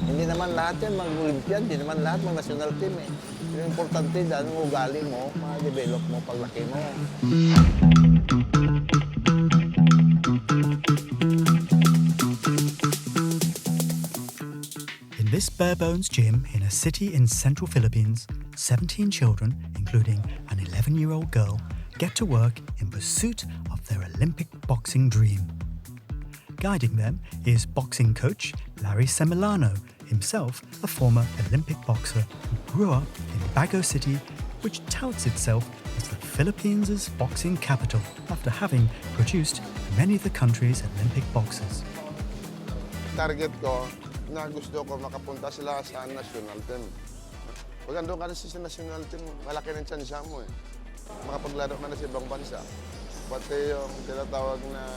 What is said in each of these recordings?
Hindi naman lahat yan mag-Olympian, hindi naman lahat mag-national team eh. Yung importante dahil yung ugali mo, ma-develop mo paglaki mo. In this bare-bones gym in a city in central Philippines, 17 children, including an 11-year-old girl, get to work in pursuit of their Olympic boxing dream. Guiding them is boxing coach Larry Semilano, himself a former Olympic boxer who grew up in Bago City, which touts itself as the Philippines' boxing capital after having produced many of the country's Olympic boxers. Target ko na gusto ko makapunta sila sa national team. Pag andun ka na sa national team, malaki ng tsansya mo eh. Makapaglaro ka na sa ibang bansa. Pati yung tinatawag na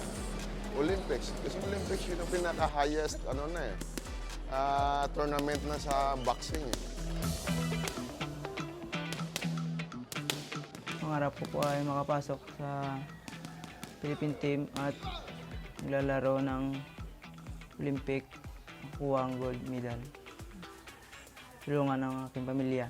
Olympics. Kasi Olympics yun yung pinaka-highest tournament na sa boxing eh. Pangarap ko po ay makapasok sa Philippine team at maglalaro ng Olympic, makuha ang gold medal. Tulungan ng aking pamilya.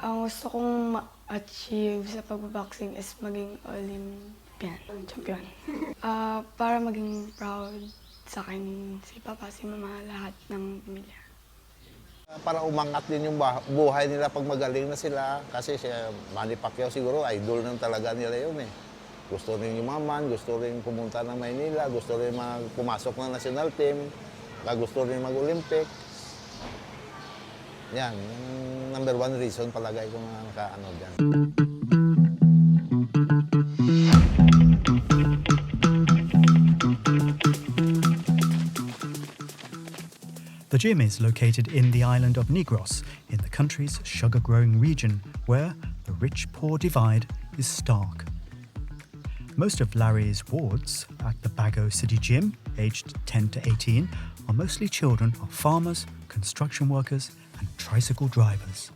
Ang gusto kong ma-achieve sa pagbaboxing is maging Olympian champion. Para maging proud sa akin si Papa, si Mama, lahat ng pamilya. Para umangat din yung buhay nila pag magaling na sila. Kasi si Manny Pacquiao siguro, idol nang talaga nila yun eh. Gusto rin yumaman, gusto rin pumunta ng Maynila, gusto rin pumasok ng national team, gusto rin mag-Olympic. Yan, yung number one reason palagay ko na nakaano dyan. The gym is located in the island of Negros, in the country's sugar-growing region, where the rich-poor divide is stark. Most of Larry's wards at the Bago City Gym, aged 10 to 18, are mostly children of farmers, construction workers, and tricycle drivers.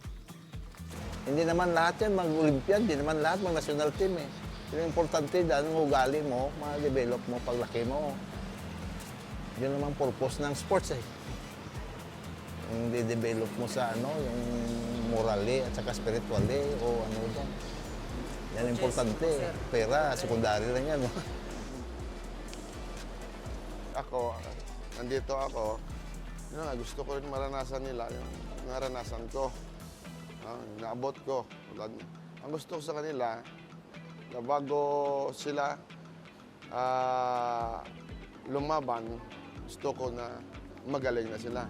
Hindi naman lahat yan mag-Olympian, hindi naman lahat mag-national team eh. Yung importante dahil yung ugali mo, ma-develop mo paglaki mo. Yun naman purpose ng sports eh. Yung de-develop mo sa yung morally at saka spiritually o ano dyan. Yan importante. Pera, sekundary lang yan. Ako, nandito ako, gusto ko rin maranasan nila yung naranasan ko. Naabot ko. Ang gusto ko sa kanila, na bago sila lumaban, gusto ko na magaling na sila.